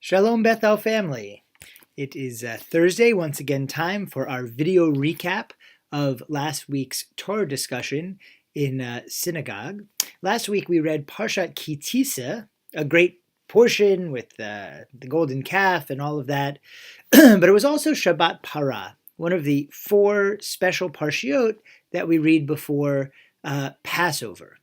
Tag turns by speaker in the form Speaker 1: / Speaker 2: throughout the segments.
Speaker 1: Shalom Beth El family. It is Thursday, once again time for our video recap of last week's Torah discussion in synagogue. Last week we read Parshat Tisa, a great portion with the golden calf and all of that, but it was also Shabbat Parah, one of the four special parshiot that we read before Passover.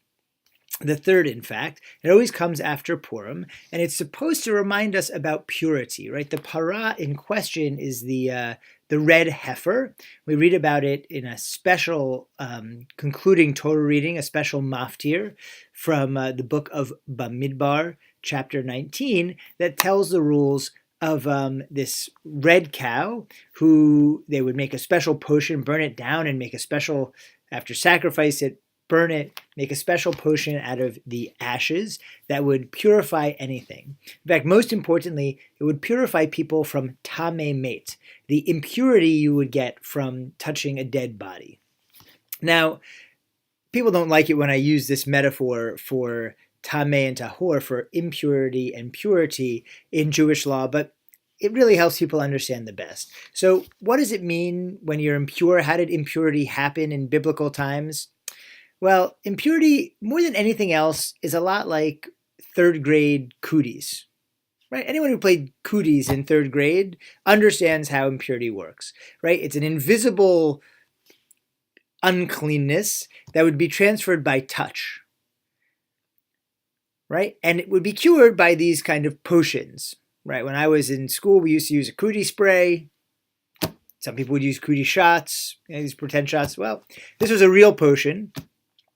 Speaker 1: The third, in fact. It always comes after Purim, and it's supposed to remind us about purity, right? The parah in question is the red heifer. We read about it in a special concluding Torah reading, a special maftir from the book of Bamidbar, chapter 19, that tells the rules of this red cow who they would make a special potion, burn it down, and make a special, after sacrifice it, burn it, make a special potion out of the ashes that would purify anything. In fact, most importantly, it would purify people from tameh met, the impurity you would get from touching a dead body. Now, people don't like it when I use this metaphor for tameh and tahor, for impurity and purity in Jewish law, but it really helps people understand the best. So what does it mean when you're impure? How did impurity happen in biblical times? Well, impurity, more than anything else, is a lot like third grade cooties, right? Anyone who played cooties in third grade understands how impurity works, right? It's an invisible uncleanness that would be transferred by touch, right? And it would be cured by these kind of potions, right? When I was in school, we used to use a cootie spray. Some people would use cootie shots, these pretend shots. Well, this was a real potion.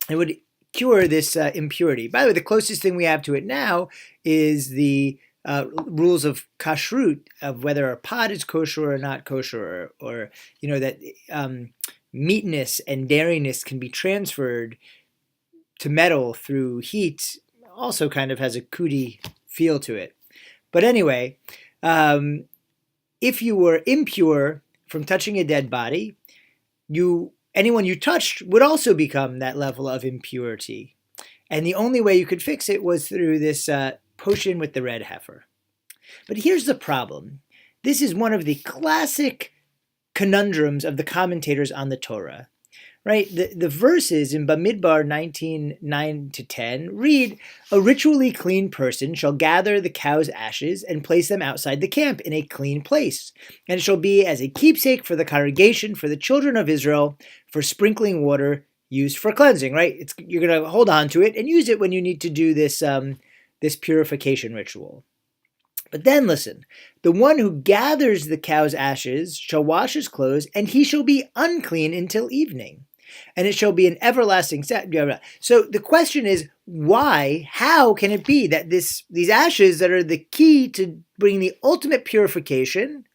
Speaker 1: It would cure this impurity. By the way, the closest thing we have to it now is the rules of kashrut, of whether a pot is kosher or not kosher, or you know that meatness and dairiness can be transferred to metal through heat. Also, kind of has a cootie feel to it. But anyway, if you were impure from touching a dead body, anyone you touched would also become that level of impurity. And the only way you could fix it was through this potion with the red heifer. But here's the problem. This is one of the classic conundrums of the commentators on the Torah, right? The verses in Bamidbar 19, 9-10 read, "A ritually clean person shall gather the cow's ashes and place them outside the camp in a clean place. And it shall be as a keepsake for the congregation, for the children of Israel, for sprinkling water used for cleansing," right? You're going to hold on to it and use it when you need to do this, this purification ritual. But then listen, "The one who gathers the cow's ashes shall wash his clothes, and he shall be unclean until evening. And it shall be an everlasting sacrifice." So the question is, why? How can it be that these ashes that are the key to bring the ultimate purification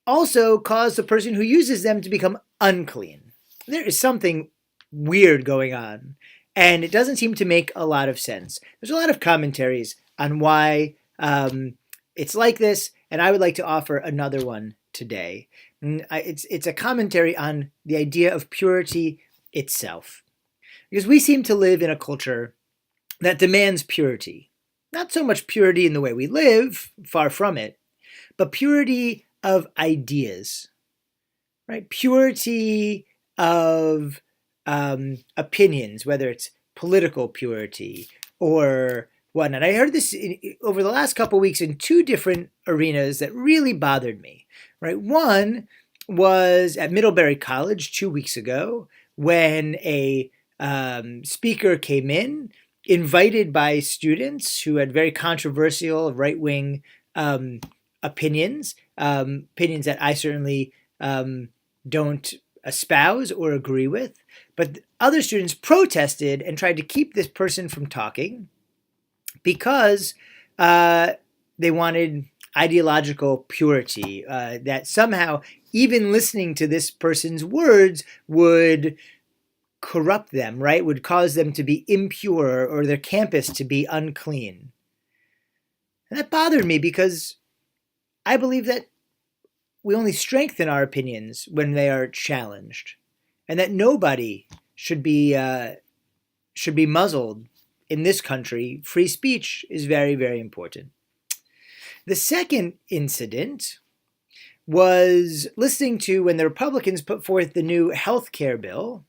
Speaker 1: also cause the person who uses them to become unclean? There is something weird going on, and it doesn't seem to make a lot of sense. There's a lot of commentaries on why it's like this, and I would like to offer another one today. It's a commentary on the idea of purity itself. Because we seem to live in a culture that demands purity. Not so much purity in the way we live, far from it, but purity of ideas, right? Purity of opinions, whether it's political purity or whatnot. I heard this over the last couple of weeks in two different arenas that really bothered me, right? One was at Middlebury College 2 weeks ago when a speaker came in, invited by students who had very controversial right-wing opinions that I certainly don't espouse or agree with. But other students protested and tried to keep this person from talking because they wanted ideological purity, that somehow even listening to this person's words would corrupt them, right? Would cause them to be impure or their campus to be unclean. And that bothered me because I believe that we only strengthen our opinions when they are challenged, and that nobody should be muzzled in this country. Free speech is very, very important. The second incident was listening to when the Republicans put forth the new health care bill.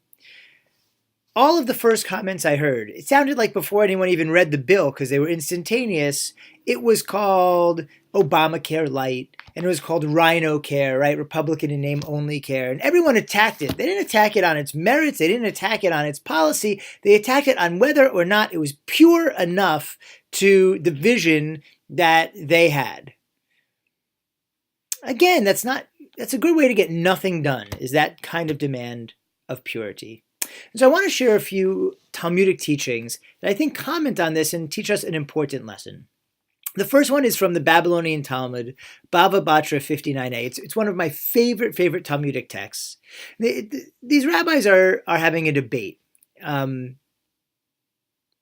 Speaker 1: All of the first comments I heard, it sounded like before anyone even read the bill because they were instantaneous. It was called Obamacare Light, and it was called Rhino Care, right? Republican in name only care. And everyone attacked it. They didn't attack it on its merits. They didn't attack it on its policy. They attacked it on whether or not it was pure enough to the vision that they had. Again, that's a good way to get nothing done, is that kind of demand of purity. And so I want to share a few Talmudic teachings that I think comment on this and teach us an important lesson. The first one is from the Babylonian Talmud, Bava Batra 59a. It's one of my favorite Talmudic texts. These rabbis are having a debate.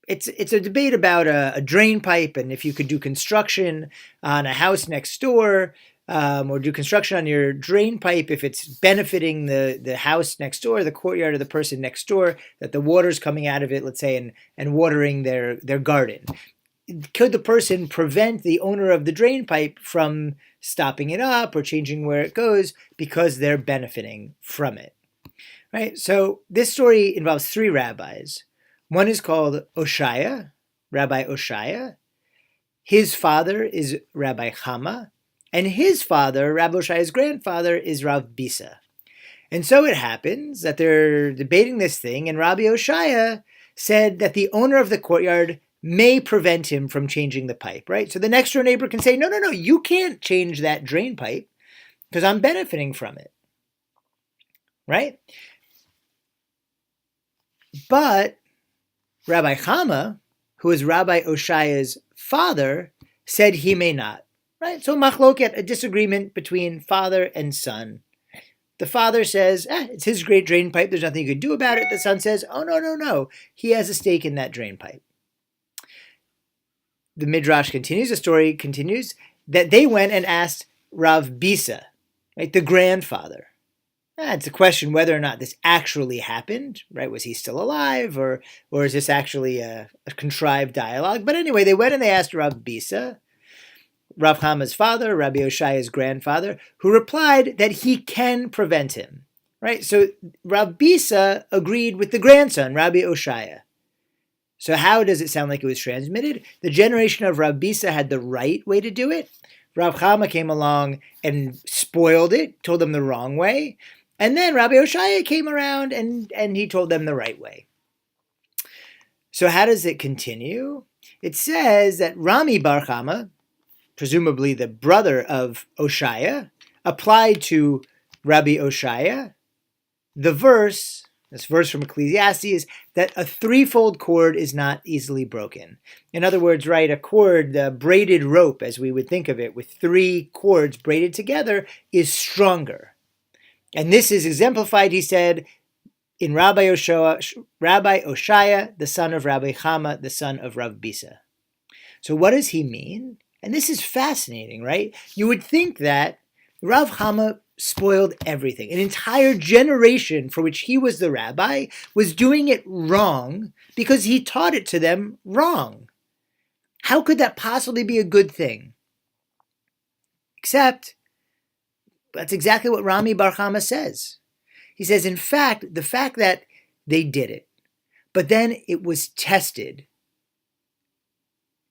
Speaker 1: It's a debate about a drain pipe and if you could do construction on a house next door, or do construction on your drain pipe if it's benefiting the house next door, the courtyard of the person next door, that the water's coming out of it, let's say, and watering their garden. Could the person prevent the owner of the drain pipe from stopping it up or changing where it goes because they're benefiting from it? Right? So this story involves three rabbis. One is called Oshaya, Rabbi Oshaya. His father is Rabbi Chama, and his father, Rabbi Oshaya's grandfather, is Rav Bisa. And so it happens that they're debating this thing, and Rabbi Oshaya said that the owner of the courtyard may prevent him from changing the pipe, right? So the next door neighbor can say, no, you can't change that drain pipe because I'm benefiting from it, right? But Rabbi Chama, who is Rabbi Oshaya's father, said he may not, right? So machloket, a disagreement between father and son. The father says, it's his great drain pipe. There's nothing you can do about it. The son says, oh, no. He has a stake in that drain pipe. The Midrash continues, the story continues, that they went and asked Rav Bisa, right, the grandfather. It's a question whether or not this actually happened, right? Was he still alive, or is this actually a contrived dialogue? But anyway, they went and they asked Rav Bisa, Rav Chama's father, Rabbi Oshaya's grandfather, who replied that he can prevent him, right? So Rav Bisa agreed with the grandson, Rabbi Oshaya. So how does it sound like it was transmitted? The generation of Rav Bisa had the right way to do it. Rav Chama came along and spoiled it, told them the wrong way. And then Rabbi Oshaya came around and he told them the right way. So how does it continue? It says that Rami Bar Chama, presumably the brother of Oshaya, applied to Rabbi Oshaya this verse from Ecclesiastes, that a threefold cord is not easily broken. In other words, right, a cord, the braided rope, as we would think of it, with three cords braided together, is stronger. And this is exemplified, he said, in Rabbi Oshaya, the son of Rabbi Chama, the son of Rav Bisa. So what does he mean? And this is fascinating, right? You would think that Rav Chama spoiled everything. An entire generation for which he was the rabbi was doing it wrong because he taught it to them wrong. How could that possibly be a good thing? Except, that's exactly what Rami Bar Chama says. He says, in fact, the fact that they did it, but then it was tested,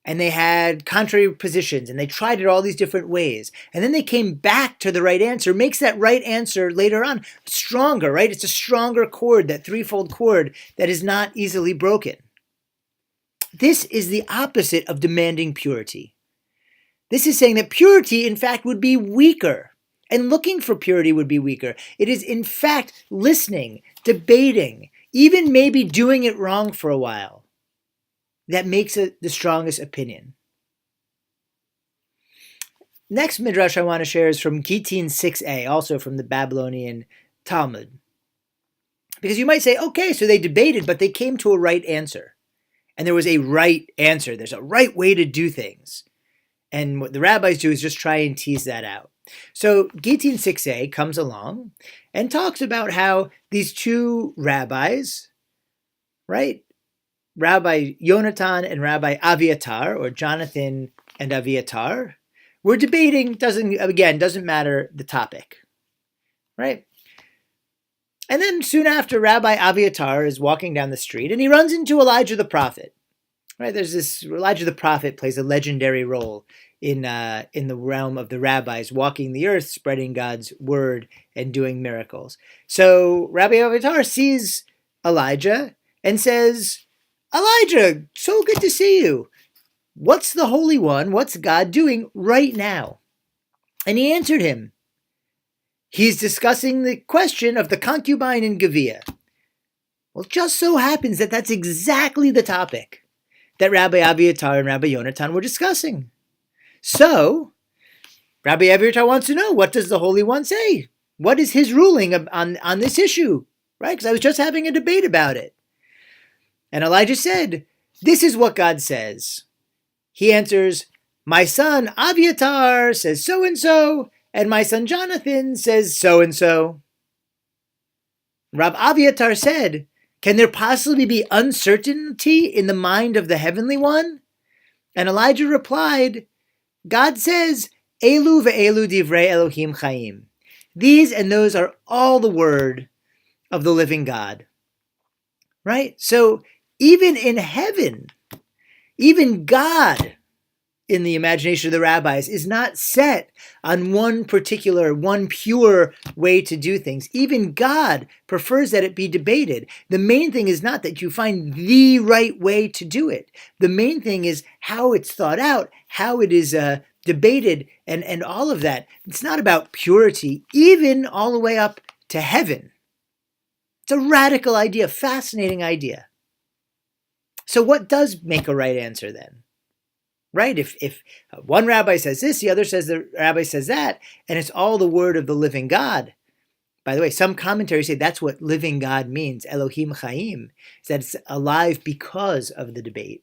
Speaker 1: and they had contrary positions, and they tried it all these different ways. And then they came back to the right answer, makes that right answer later on stronger, right? It's a stronger cord, that threefold cord that is not easily broken. This is the opposite of demanding purity. This is saying that purity, in fact, would be weaker. And looking for purity would be weaker. It is, in fact, listening, debating, even maybe doing it wrong for a while, that makes it the strongest opinion. Next midrash I want to share is from Gittin 6a, also from the Babylonian Talmud. Because you might say, okay, so they debated, but they came to a right answer. And there was a right answer. There's a right way to do things. And what the rabbis do is just try and tease that out. So Gittin 6a comes along and talks about how these two rabbis, right, Rabbi Yonatan and Rabbi Aviatar, or Jonathan and Aviatar, We're debating, doesn't matter the topic, right? And then soon after, Rabbi Aviatar is walking down the street and he runs into Elijah the prophet. Right? There's this Elijah the prophet plays a legendary role in the realm of the rabbis, walking the earth, spreading God's word and doing miracles. So Rabbi Aviatar sees Elijah and says, "Elijah, so good to see you. What's the Holy One, what's God doing right now?" And he answered him. He's discussing the question of the concubine in Gibeah. Well, it just so happens that that's exactly the topic that Rabbi Aviatar and Rabbi Yonatan were discussing. So, Rabbi Aviatar wants to know, what does the Holy One say? What is his ruling on this issue? Right? Because I was just having a debate about it. And Elijah said, "This is what God says." He answers, "My son Aviatar says so-and-so, and my son Jonathan says so-and-so." Rab Aviatar said, "Can there possibly be uncertainty in the mind of the Heavenly One?" And Elijah replied, "God says, Elu ve'elu divrei Elohim chaim. These and those are all the word of the living God." Right? So even in heaven, even God, in the imagination of the rabbis, is not set on one pure way to do things. Even God prefers that it be debated. The main thing is not that you find the right way to do it. The main thing is how it's thought out, how it is debated, and all of that. It's not about purity, even all the way up to heaven. It's a radical idea, fascinating idea. So what does make a right answer then? Right? If one rabbi says this, the other says the rabbi says that, and it's all the word of the living God. By the way, some commentaries say that's what living God means, Elohim Chaim, is that it's alive because of the debate.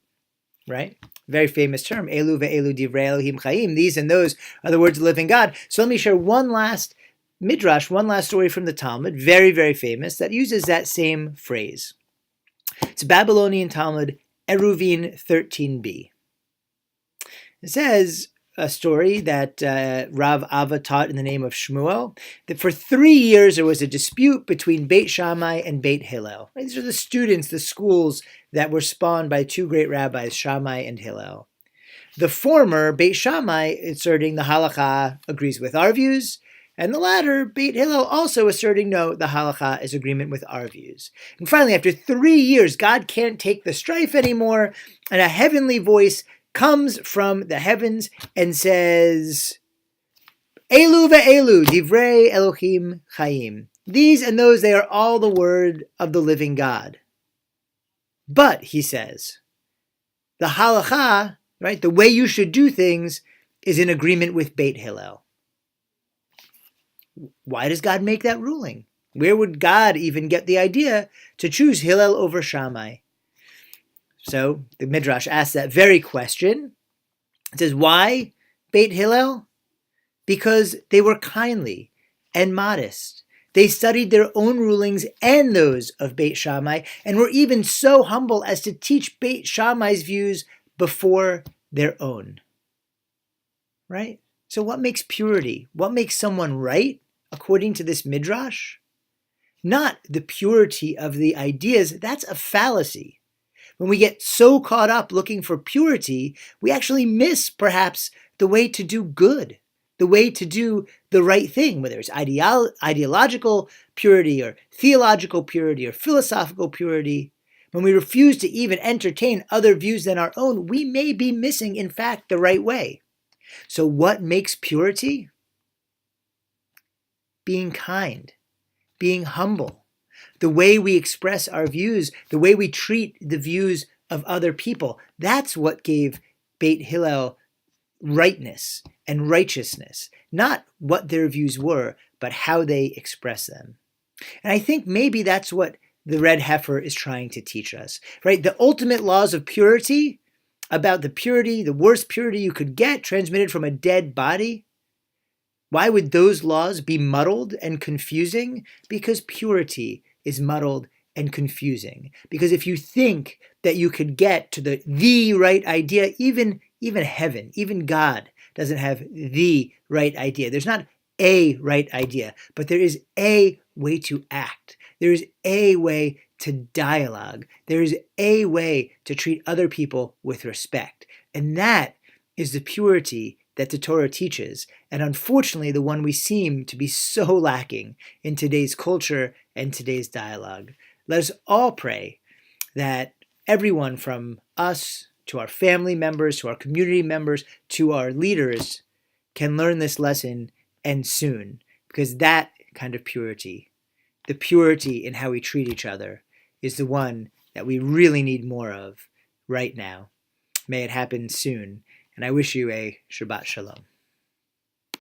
Speaker 1: Right? Very famous term, Elu ve'elu divrei Elohim Chaim. These and those are the words of the living God. So let me share one last midrash, one last story from the Talmud, very, very famous, that uses that same phrase. It's Babylonian Talmud, Eruvin 13b. It says a story that Rav Ava taught in the name of Shmuel, that for 3 years there was a dispute between Beit Shammai and Beit Hillel. These are the students, the schools that were spawned by two great rabbis, Shammai and Hillel. The former, Beit Shammai, asserting the halakha agrees with our views, and the latter, Beit Hillel, also asserting no, the halakha is agreement with our views. And finally, after 3 years, God can't take the strife anymore, and a heavenly voice comes from the heavens and says, Elu ve'elu, divrei Elohim chaim. These and those, they are all the word of the living God. But, he says, the halakha, right, the way you should do things is in agreement with Beit Hillel. Why does God make that ruling? Where would God even get the idea to choose Hillel over Shammai? So the Midrash asks that very question. It says, why Beit Hillel? Because they were kindly and modest. They studied their own rulings and those of Beit Shammai, and were even so humble as to teach Beit Shammai's views before their own. Right? So what makes purity? What makes someone right, according to this Midrash? Not the purity of the ideas. That's a fallacy. When we get so caught up looking for purity, we actually miss, perhaps, the way to do good, the way to do the right thing, whether it's ideological purity or theological purity or philosophical purity. When we refuse to even entertain other views than our own, we may be missing, in fact, the right way. So what makes purity? Being kind, being humble. The way we express our views, the way we treat the views of other people, that's what gave Beit Hillel rightness and righteousness. Not what their views were, but how they express them. And I think maybe that's what the red heifer is trying to teach us, right? The ultimate laws of purity, about the purity, the worst purity you could get transmitted from a dead body. Why would those laws be muddled and confusing? Because purity is muddled and confusing. Because if you think that you could get to the right idea, even even heaven, even God doesn't have the right idea. There's not a right idea, but there is a way to act. There is a way to dialogue. There is a way to treat other people with respect. And that is the purity that the Torah teaches, and unfortunately the one we seem to be so lacking in today's culture and today's dialogue. Let us all pray that everyone from us to our family members, to our community members, to our leaders can learn this lesson, and soon, because that kind of purity, the purity in how we treat each other, is the one that we really need more of right now. May it happen soon, and I wish you a Shabbat Shalom.